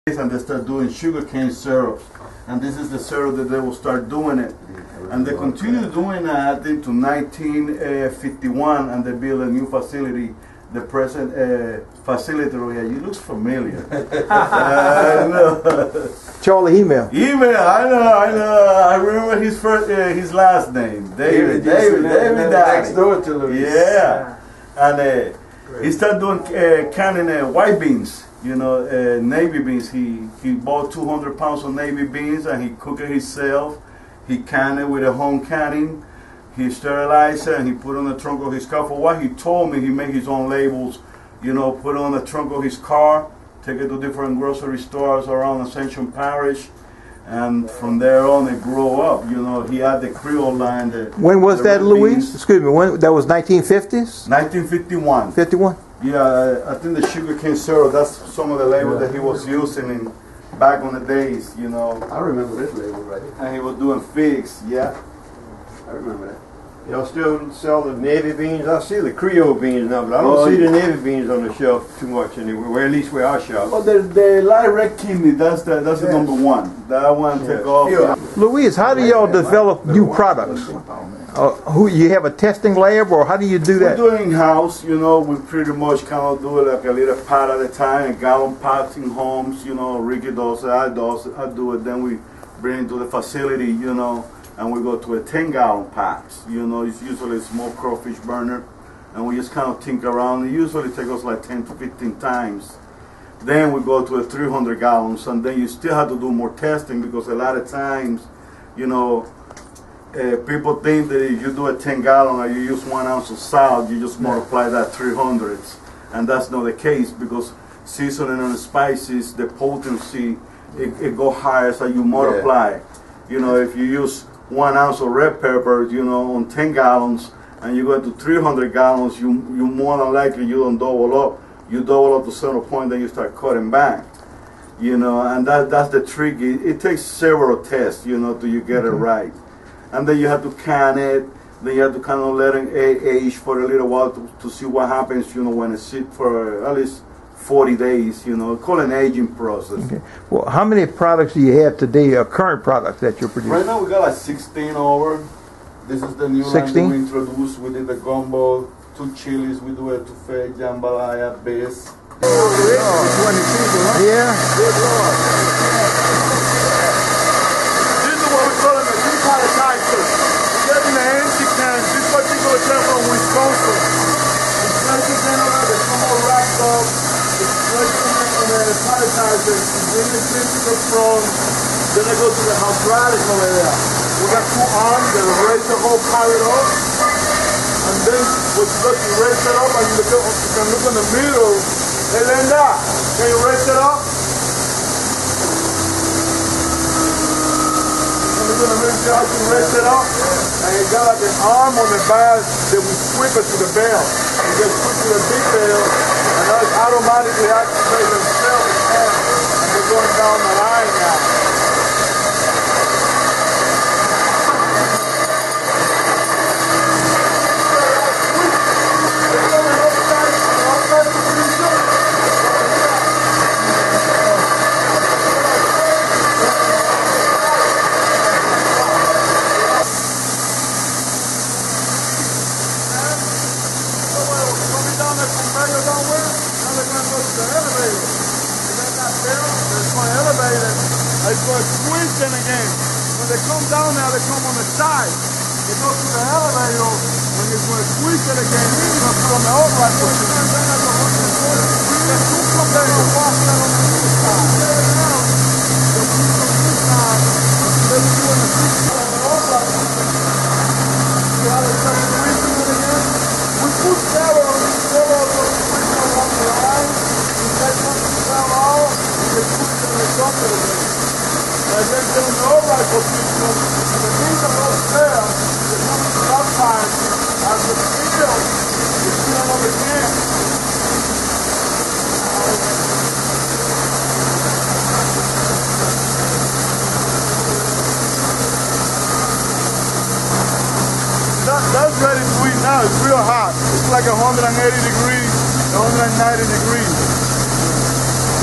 and they start doing sugarcane syrup. And this is the syrup that they will start doing it. And they continue doing that, I think, to 1951, and they build a new facility. The present facility, you looks familiar. Charlie Email. Email, I know. I remember his last name, David next door to Luis. Yeah, and he started doing canning white beans. Navy beans. He bought 200 pounds of navy beans and he cooked it himself. He canned it with a home canning. He sterilized it and he put it on the trunk of his car. For what he told me, he made his own labels, put it on the trunk of his car, take it to different grocery stores around Ascension Parish, and from there on it grew up. He had the Creole line. When was that, Luis? Excuse me, when that was 1950s? 1951. 51? Yeah, I think the sugarcane syrup, that's some of the label that he was using back on the days, I remember this label right here. And he was doing figs, yeah. I remember that. Y'all still sell the navy beans? I see the Creole beans now, but I don't see the navy beans on the shelf too much anywhere, at least where I shop. Well, the light red kidney, that's the number one. That one take off. Yeah. Luis, how do y'all develop new products? You have a testing lab, or how do you do that? We do it in-house, we pretty much kind of do it like a little pot at a time, a gallon pots in homes, Ricky does it, I do it, then we bring it to the facility, and we go to a 10-gallon pots. It's usually a small crawfish burner, and we just kind of tinker around. It usually takes us like 10 to 15 times. Then we go to a 300 gallons, and then you still have to do more testing because a lot of times, people think that if you do a 10-gallon or you use 1 ounce of salt, you just multiply that 300s, and that's not the case because seasoning and spices, the potency, it go higher as you multiply. If you use 1 ounce of red pepper, on 10 gallons, and you go to 300 gallons, you more than likely you don't double up. You double up to a certain point, then you start cutting back. And that's the trick. It takes several tests, till you get it right. And then you have to can it. Then you have to kind of let it age for a little while to see what happens, when it sits for at least 40 days, call it an aging process. Okay. Well, how many products do you have today, current products that you're producing? Right now we got like 16 over. This is the new 16? line that we introduced. We did the gumbo, 2 chilies, we do a etouffee, jambalaya, base. Yeah. Good Lord. This is what we call them a depolletizer. We get in the empty cans. This particular can from Wisconsin. It's like a can they come all wrapped up. It's like a palletizer. You bring the thing to the front. Then they go to the hydraulic over there. We got 2 arms that raise the whole pallet up. And then what you do, you raise it up and you can look in the middle. Hey Linda, can you raise it up? And look in the middle, how you raise it up. And you got like an arm on the back that we sweep it to the bell. You get sweep to the big bell, and that automatically activates themselves and they're going down the line now. It's going to squeeze them again. When they come down now, they come on the side. They go to the elevator. When it's going to squeeze it again, you're going to put on the upright position. Then two come down and wash that on the other side. So when you go to this side, then you do on the six side on the upright position. See how they start squeezing it again? We put several of those squeezing along the line. We take one to the down all, and they squeeze it and they dump it again. And then they're in the upright position, and the things that goes there, they come to the upside, and the steel is still on the can. That's ready to eat now. It's real hot. It's like 180 degrees, 190 degrees.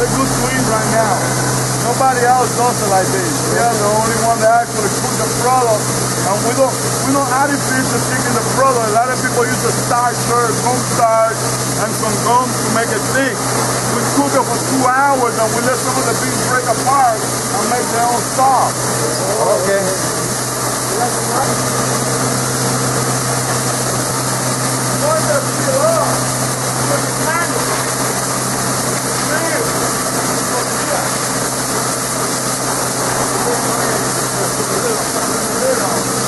They're good to eat right now. Nobody else does it like this. We are the only one that actually cook the product, and we don't artificially thicken the product. A lot of people use the starcher, cornstarch, and some gum to make it thick. We cook it for 2 hours, and we let some of the beans break apart and make their own sauce. Okay.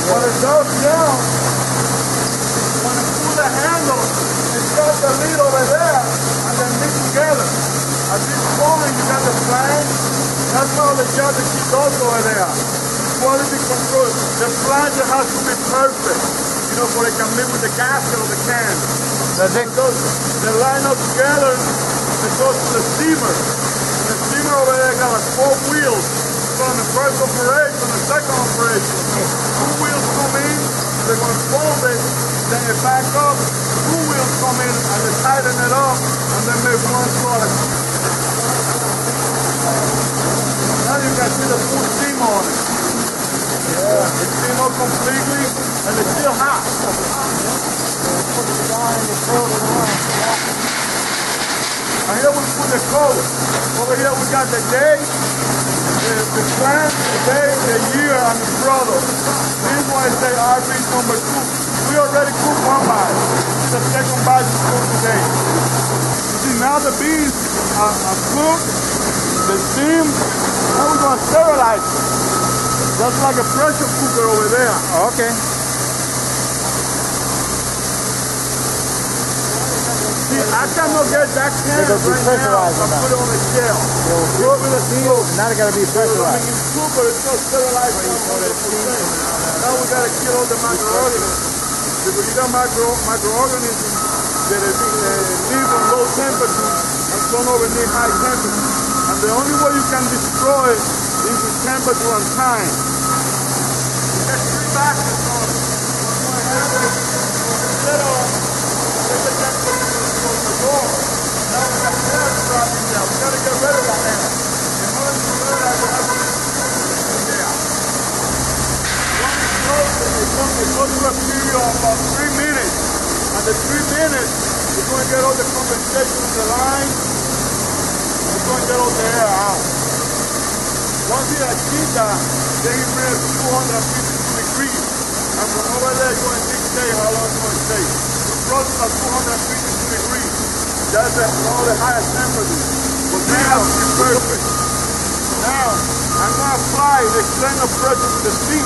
When it goes down, when you pull the handle, it got the lid over there, and then mix together. At this point, you got the flange. That's how the judge keeps those over there. Quality control. The flange has to be perfect, you know, so it can mix with the gasket of the can. They line up together, it goes to the steamer. And the steamer over there got like 4 wheels. From the first operation, the second operation, 2 wheels come in, they're going to fold it, then it back up, 2 wheels come in and they tighten it up, and then make one product. Now you can see the full steam on it. Yeah, it's steam up completely, and it's still hot. And here we put the color. Over here we got the day, the plant, the day, the year, and the product. This is why I say RB number 2. We already cooked 1 batch. The second batch is cooked today. You see, now the beans are cooked, the steam, now we're going to sterilize it. That's like a pressure cooker over there. Okay. See, I cannot get that can right now. I put it on the shell. Now it got to be pressurized. When you cook it, it's not sterilized. Now we got to kill all the microorganisms. Because you got microorganisms that live on low temperature and some over near high temperature. And the only way you can destroy it is with temperature and time. There's 3 baskets on it. Now we got hair dropping down. We got to get rid of that hair. In order to do that, we have to put it down. Once it's frozen, it goes to a period of about 3 minutes. And the 3 minutes, we're going to get all the condensation in the line. We're going to get all the air out. Once you achieve that, then you bring it to 252 degrees. And from over there, it's going to dictate how long it's going to take. The process at 252 degrees. That's all the highest temperature. But now it's perfect. Now I'm going to apply the extent of pressure to the steam.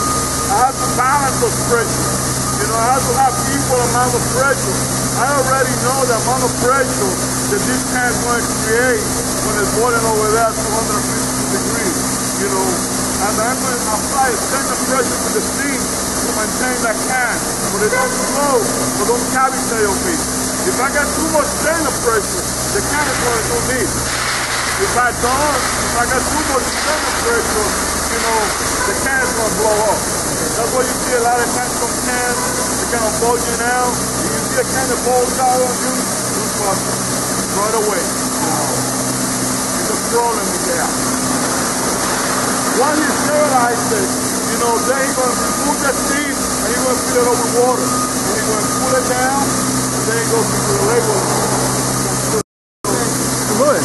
I have to balance those pressures. You know, I have to have equal amount of pressure. I already know the amount of pressure that this can is going to create when it's boiling over there at 252 degrees. You know, and I'm going to apply a extent of pressure to the steam to maintain that can. But it don't flow, so don't cavitate on me. If I got too much center pressure, the can is going to go deep. If I got too much center pressure, you know, the can is going to blow up. That's why you see a lot of times some cans, they kind of bulging out. If you see a can that bulges out on you, don't flush it. Throw it away. It's a problem with that. Once you sterilize it, you know, then you're going to remove the steam and you're going to fill it up with water. And you're going to cool it down. Then it goes into the label. Good.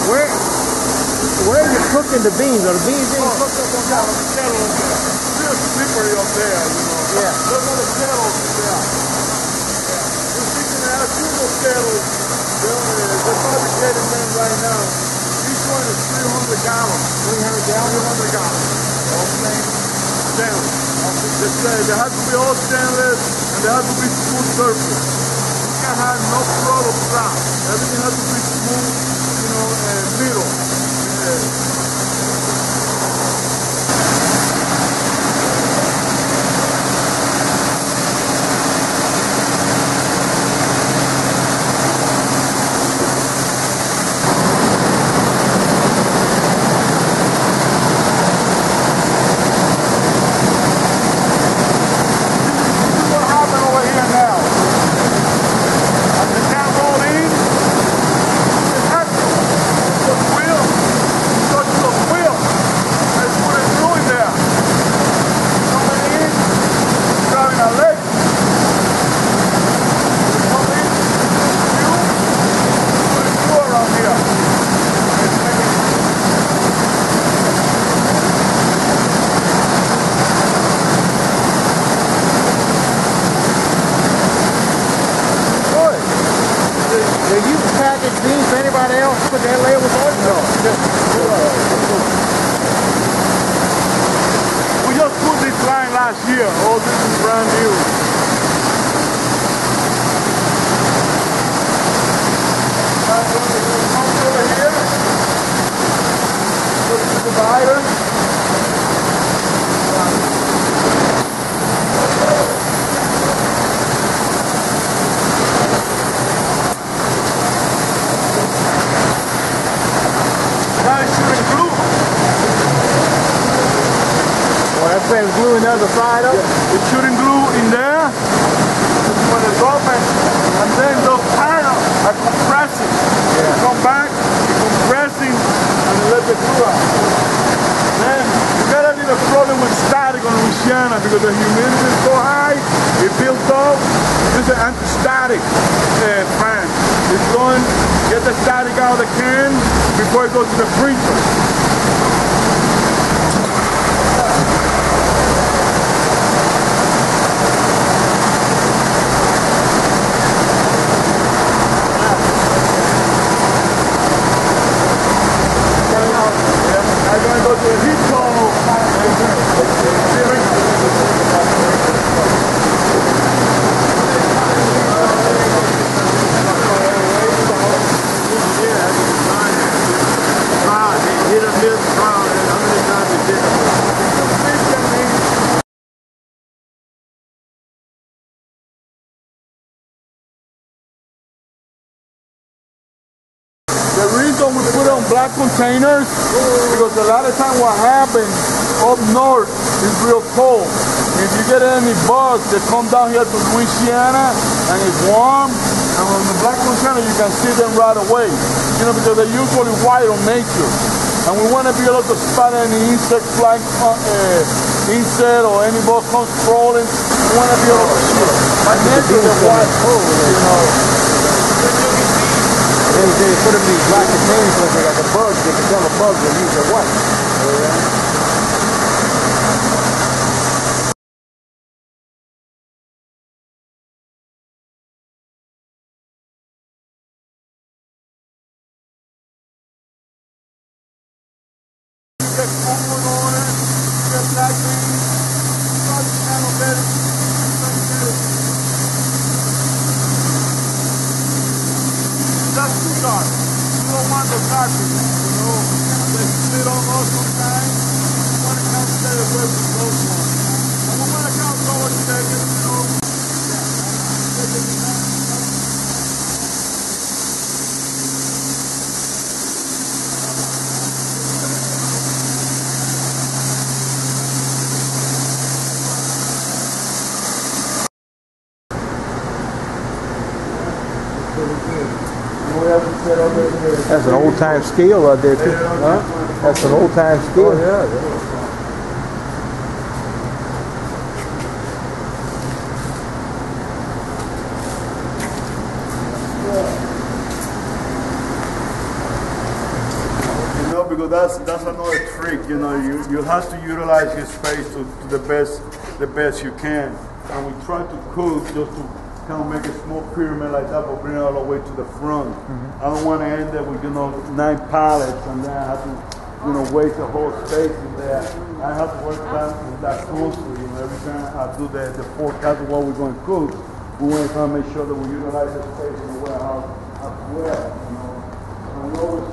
Where are you cooking the beans? Are the beans being cooked up on top? On the kettle up there. It's real slippery up there, you know. Yeah. Look on the kettle up there. You're thinking there are 2 more kettles. They're fabricating them right now. Each one is 300 gallons. 300 gallons? 300 gallons. Okay. Stainless. They have to be all stainless and they have to be smooth surface. Have no product drop. Everything has to be smooth, you know, middle. Wheel Does anybody else put that labels on? No. We just put this line last year. All this is brand new. Over here. Look at the divider. That's gluing the other side up? Yeah. It's shooting glue in there when it's open, and then those panels are compressing. Yeah. Come back, compressing, and let the glue out. Then you got a little problem with static on Louisiana because the humidity is so high, it builds up. It's an anti-static fan. It's going, get the static out of the can before it goes to the freezer. The reason we put it on black containers because a lot of time what happens up north is real cold. If you get any bugs, they come down here to Louisiana and it's warm, and on the black container you can see them right away. You know, because they're usually white on nature. And we want to be able to spot any insect flying, insect or any bug comes crawling. We want to be able to see it. My nature is white cold, you know. They put them in these black containers so they got the bugs. They can tell the bugs when these are white. Get corn on it, get black beans, that's too dark. You don't want the darkness, you know. They split on us sometimes. You want to count stay away from those ones. And we want to count those seconds, you know. That's an old-time scale out there, too. Huh? That's an old-time scale. Oh, yeah. You know, because that's another trick. You know, you have to utilize your space to the best you can. And we try to cook just to kind of make a small pyramid like that, but bring it all the way to the front. I don't want to end up with 9 pallets and then I have to waste the whole space in there. I have to work with that closely. Every time I do the forecast of what we're going to cook, we want to make sure that we utilize the space in the warehouse as well. And we always